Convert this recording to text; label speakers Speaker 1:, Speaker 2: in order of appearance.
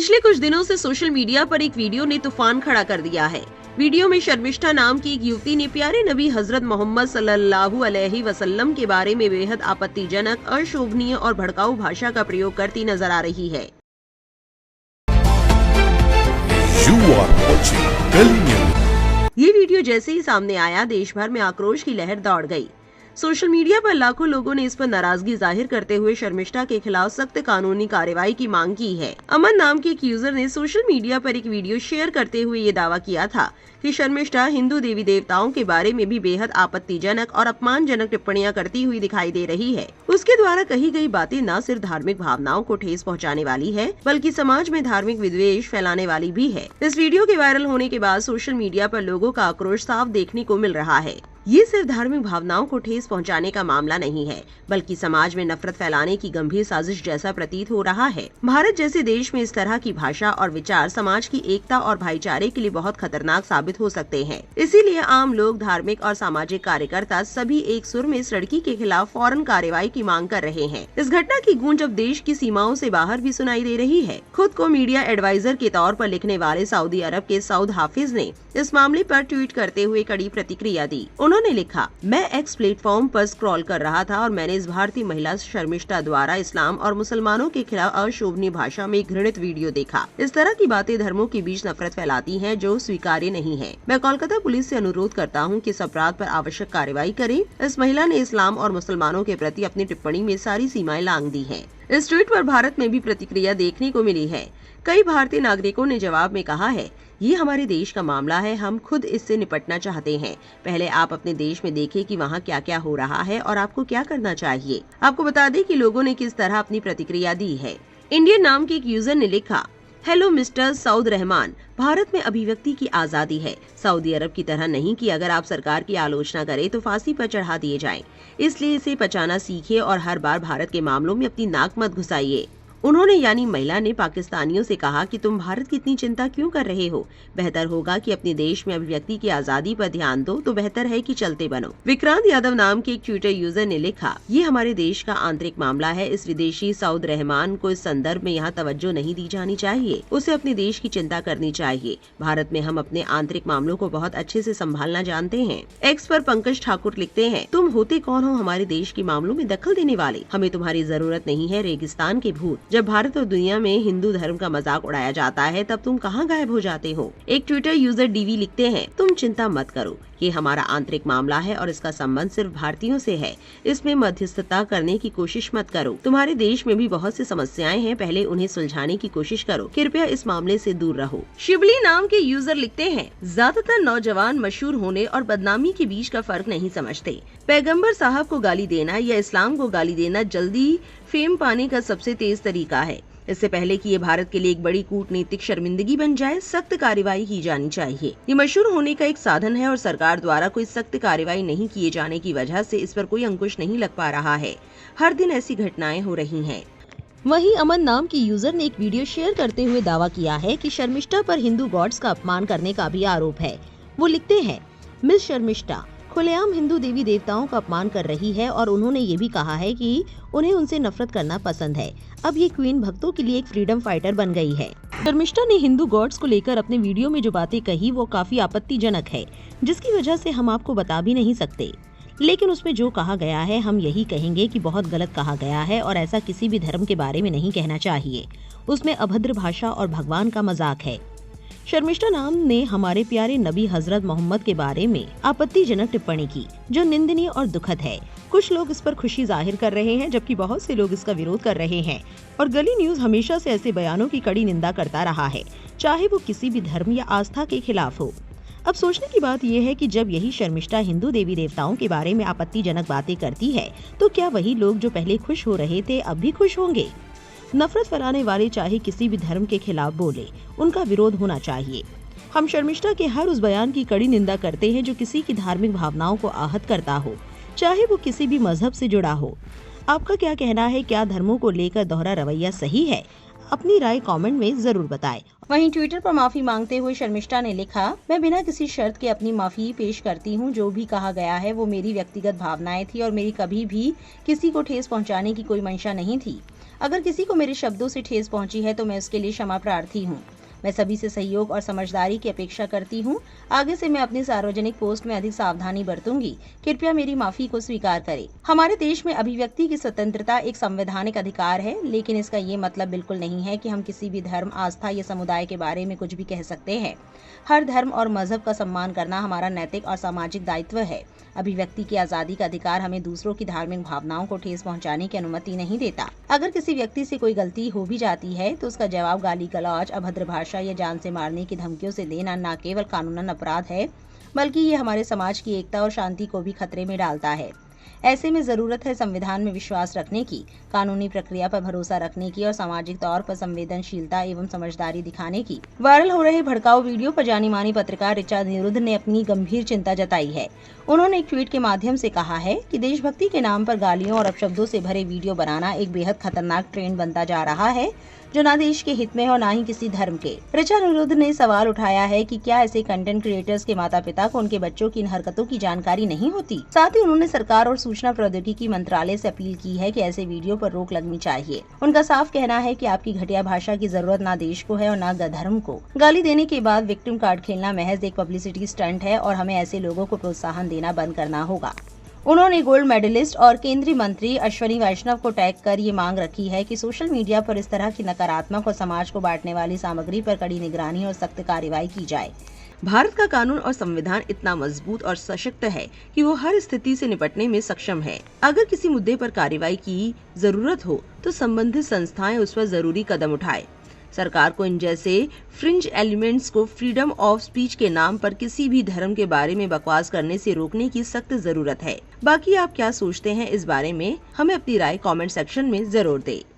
Speaker 1: पिछले कुछ दिनों से सोशल मीडिया पर एक वीडियो ने तूफान खड़ा कर दिया है। वीडियो में शर्मिष्ठा नाम की एक युवती ने प्यारे नबी हजरत मोहम्मद सल्लल्लाहु अलैहि वसल्लम के बारे में बेहद आपत्तिजनक, अशोभनीय और भड़काऊ भाषा का प्रयोग करती नजर आ रही है। ये वीडियो जैसे ही सामने आया, देश भर में आक्रोश की लहर दौड़ गई। सोशल मीडिया पर लाखों लोगों ने इस पर नाराजगी जाहिर करते हुए शर्मिष्ठा के खिलाफ सख्त कानूनी कार्रवाई की मांग की है। अमन नाम के एक यूजर ने सोशल मीडिया पर एक वीडियो शेयर करते हुए ये दावा किया था कि शर्मिष्ठा हिंदू देवी देवताओं के बारे में भी बेहद आपत्तिजनक और अपमानजनक टिप्पणियां करती हुई दिखाई दे रही है। उसके द्वारा कही गई बातें न सिर्फ धार्मिक भावनाओं को ठेस पहुंचाने वाली है, बल्कि समाज में धार्मिक विद्वेष फैलाने वाली भी है। इस वीडियो के वायरल होने के बाद सोशल मीडिया पर लोगों का आक्रोश साफ देखने को मिल रहा है। ये सिर्फ धार्मिक भावनाओं को ठेस पहुंचाने का मामला नहीं है, बल्कि समाज में नफरत फैलाने की गंभीर साजिश जैसा प्रतीत हो रहा है। भारत जैसे देश में इस तरह की भाषा और विचार समाज की एकता और भाईचारे के लिए बहुत खतरनाक साबित हो सकते हैं। इसीलिए आम लोग, धार्मिक और सामाजिक कार्यकर्ता सभी एक सुर में इस लड़की के खिलाफ फौरन कार्रवाई की मांग कर रहे हैं। इस घटना की गूंज अब देश की सीमाओं से बाहर भी सुनाई दे रही है। खुद को मीडिया एडवाइजर के तौर पर लिखने वाले सऊदी अरब के सऊद हाफिज ने इस मामले पर ट्वीट करते हुए कड़ी प्रतिक्रिया दी। उन्होंने लिखा, मैं एक्स प्लेटफॉर्म पर स्क्रॉल कर रहा था और मैंने इस भारतीय महिला शर्मिष्ठा द्वारा इस्लाम और मुसलमानों के खिलाफ अशोभनीय भाषा में घृणित वीडियो देखा। इस तरह की बातें धर्मों के बीच नफरत फैलाती हैं, जो स्वीकार्य नहीं है। मैं कोलकाता पुलिस से अनुरोध करता हूं कि इस अपराध पर आवश्यक कार्रवाई करें। इस महिला ने इस्लाम और मुसलमानों के प्रति अपनी टिप्पणी में सारी सीमाएं लांघ दी हैं। इस ट्वीट पर भारत में भी प्रतिक्रिया देखने को मिली है। कई भारतीय नागरिकों ने जवाब में कहा है, ये हमारे देश का मामला है, हम खुद इससे निपटना चाहते हैं। पहले आप अपने देश में देखें कि वहाँ क्या क्या हो रहा है और आपको क्या करना चाहिए। आपको बता दें कि लोगों ने किस तरह अपनी प्रतिक्रिया दी है। इंडियन नाम के एक यूजर ने लिखा, हेलो मिस्टर सऊद रहमान, भारत में अभिव्यक्ति की आजादी है, सऊदी अरब की तरह नहीं कि अगर आप सरकार की आलोचना करें तो फांसी पर चढ़ा दिए जाएं। इसलिए इसे पचाना सीखिए और हर बार भारत के मामलों में अपनी नाक मत घुसाइए। उन्होंने यानी महिला ने पाकिस्तानियों से कहा कि तुम भारत की इतनी चिंता क्यों कर रहे हो, बेहतर होगा कि अपने देश में अभिव्यक्ति की आजादी पर ध्यान दो, तो बेहतर है कि चलते बनो। विक्रांत यादव नाम के एक ट्विटर यूजर ने लिखा, ये हमारे देश का आंतरिक मामला है, इस विदेशी सऊद रहमान को इस संदर्भ में यहाँ तवज्जो नहीं दी जानी चाहिए, उसे अपने देश की चिंता करनी चाहिए। भारत में हम अपने आंतरिक मामलों को बहुत अच्छे से संभालना जानते हैं। एक्स पर पंकज ठाकुर लिखते हैं, तुम होते कौन हो हमारे देश के मामलों में दखल देने वाले, हमें तुम्हारी जरूरत नहीं है, रेगिस्तान के भूत। जब भारत और दुनिया में हिंदू धर्म का मजाक उड़ाया जाता है, तब तुम कहाँ गायब हो जाते हो। एक ट्विटर यूजर डीवी लिखते हैं, तुम चिंता मत करो, ये हमारा आंतरिक मामला है और इसका संबंध सिर्फ भारतीयों से है, इसमें मध्यस्थता करने की कोशिश मत करो। तुम्हारे देश में भी बहुत सी समस्याएं हैं, पहले उन्हें सुलझाने की कोशिश करो, कृपया इस मामले से दूर रहो। शिवली नाम के यूजर लिखते हैं, ज्यादातर नौजवान मशहूर होने और बदनामी के बीच का फर्क नहीं समझते। पैगम्बर साहब को गाली देना या इस्लाम को गाली देना जल्दी फेम पाने का सबसे तेज तरीका है। इससे पहले कि ये भारत के लिए एक बड़ी कूटनीतिक शर्मिंदगी बन जाए, सख्त कार्रवाई की जानी चाहिए। ये मशहूर होने का एक साधन है और सरकार द्वारा कोई सख्त कार्रवाई नहीं किए जाने की वजह से इस पर कोई अंकुश नहीं लग पा रहा है। हर दिन ऐसी घटनाएं हो रही हैं। वहीं अमन नाम की यूजर ने एक वीडियो शेयर करते हुए दावा किया है कि शर्मिष्ठा पर हिंदू गॉड्स का अपमान करने का भी आरोप है। वो लिखते हैं, मिस शर्मिष्ठा खुलेआम हिंदू देवी देवताओं का अपमान कर रही है और उन्होंने ये भी कहा है कि उन्हें उनसे नफरत करना पसंद है। अब ये क्वीन भक्तों के लिए एक फ्रीडम फाइटर बन गई है। शर्मिष्ठा ने हिंदू गॉड्स को लेकर अपने वीडियो में जो बातें कही वो काफी आपत्तिजनक है, जिसकी वजह से हम आपको बता भी नहीं सकते। लेकिन उसमें जो कहा गया है हम यही कहेंगे कि बहुत गलत कहा गया है और ऐसा किसी भी धर्म के बारे में नहीं कहना चाहिए। उसमें अभद्र भाषा और भगवान का मजाक है। शर्मिष्ठा नाम ने हमारे प्यारे नबी हजरत मोहम्मद के बारे में आपत्तिजनक टिप्पणी की, जो निंदनीय और दुखद है। कुछ लोग इस पर खुशी जाहिर कर रहे हैं, जबकि बहुत से लोग इसका विरोध कर रहे हैं। और गली न्यूज हमेशा से ऐसे बयानों की कड़ी निंदा करता रहा है, चाहे वो किसी भी धर्म या आस्था के खिलाफ हो। अब सोचने की बात यह है कि जब यही शर्मिष्ठा हिंदू देवी देवताओं के बारे में आपत्तिजनक बातें करती है, तो क्या वही लोग जो पहले खुश हो रहे थे अब भी खुश होंगे? नफरत फैलाने वाले चाहे किसी भी धर्म के खिलाफ बोले, उनका विरोध होना चाहिए। हम शर्मिष्ठा के हर उस बयान की कड़ी निंदा करते हैं जो किसी की धार्मिक भावनाओं को आहत करता हो, चाहे वो किसी भी मजहब से जुड़ा हो। आपका क्या कहना है? क्या धर्मों को लेकर दोहरा रवैया सही है? अपनी राय कमेंट में जरूर बताएं। वहीं ट्विटर पर माफी मांगते हुए शर्मिष्ठा ने लिखा, मैं बिना किसी शर्त के अपनी माफी पेश करती हूं। जो भी कहा गया है वो मेरी व्यक्तिगत भावनाएं थी और मेरी कभी भी किसी को ठेस पहुंचाने की कोई मंशा नहीं थी।
Speaker 2: अगर किसी को मेरे शब्दों से ठेस पहुंची है तो मैं उसके लिए क्षमा प्रार्थी हूं। मैं सभी से सहयोग और समझदारी की अपेक्षा करती हूं। आगे से मैं अपनी सार्वजनिक पोस्ट में अधिक सावधानी बरतूंगी। कृपया मेरी माफी को स्वीकार करें। हमारे देश में अभिव्यक्ति की स्वतंत्रता एक संवैधानिक अधिकार है, लेकिन इसका ये मतलब बिल्कुल नहीं है कि हम किसी भी धर्म, आस्था या समुदाय के बारे में कुछ भी कह सकते हैं। हर धर्म और मजहब का सम्मान करना हमारा नैतिक और सामाजिक दायित्व है। अभिव्यक्ति की आजादी का अधिकार हमें दूसरों की धार्मिक भावनाओं को ठेस पहुंचाने की अनुमति नहीं देता। अगर किसी व्यक्ति से कोई गलती हो भी जाती है तो उसका जवाब गाली गलौज, अभद्र भाषा या जान से मारने की धमकियों से देना न केवल कानूनन अपराध है, बल्कि ये हमारे समाज की एकता और शांति को भी खतरे में डालता है। ऐसे में जरूरत है संविधान में विश्वास रखने की, कानूनी प्रक्रिया पर भरोसा रखने की और सामाजिक तौर पर संवेदनशीलता एवं समझदारी दिखाने की। वायरल हो रहे भड़काऊ वीडियो पर जानी मानी पत्रकार ऋचा निरुद्ध ने अपनी गंभीर चिंता जताई है। उन्होंने एक ट्वीट के माध्यम से कहा है कि देशभक्ति के नाम पर गालियों और अपशब्दों से भरे वीडियो बनाना एक बेहद खतरनाक ट्रेंड बनता जा रहा है, जो न देश के हित में और न ही किसी धर्म के। ऋचा निरुद्ध ने सवाल उठाया है कि क्या ऐसे कंटेंट क्रिएटर्स के माता पिता को उनके बच्चों की इन हरकतों की जानकारी नहीं होती। साथ ही उन्होंने सरकार और सूचना प्रौद्योगिकी मंत्रालय से अपील की है कि ऐसे वीडियो पर रोक लगनी चाहिए। उनका साफ कहना है कि आपकी घटिया भाषा की जरूरत न देश को है और न धर्म को। गाली देने के बाद विक्टिम कार्ड खेलना महज एक पब्लिसिटी स्टंट है और हमें ऐसे लोगों को प्रोत्साहन देना बंद करना होगा। उन्होंने गोल्ड मेडलिस्ट और केंद्रीय मंत्री अश्विनी वैष्णव को टैग कर ये मांग रखी है कि सोशल मीडिया पर इस तरह की नकारात्मक और समाज को बांटने वाली सामग्री पर कड़ी निगरानी और सख्त कार्रवाई की जाए।
Speaker 1: भारत का कानून और संविधान इतना मजबूत और सशक्त है कि वो हर स्थिति से निपटने में सक्षम है। अगर किसी मुद्दे पर कार्रवाई की जरूरत हो तो संबंधित संस्थाएं उस पर जरूरी कदम उठाए। सरकार को इन जैसे फ्रिंज एलिमेंट्स को फ्रीडम ऑफ स्पीच के नाम पर किसी भी धर्म के बारे में बकवास करने से रोकने की सख्त जरूरत है। बाकी आप क्या सोचते हैं इस बारे में, हमें अपनी राय कमेंट सेक्शन में जरूर दें।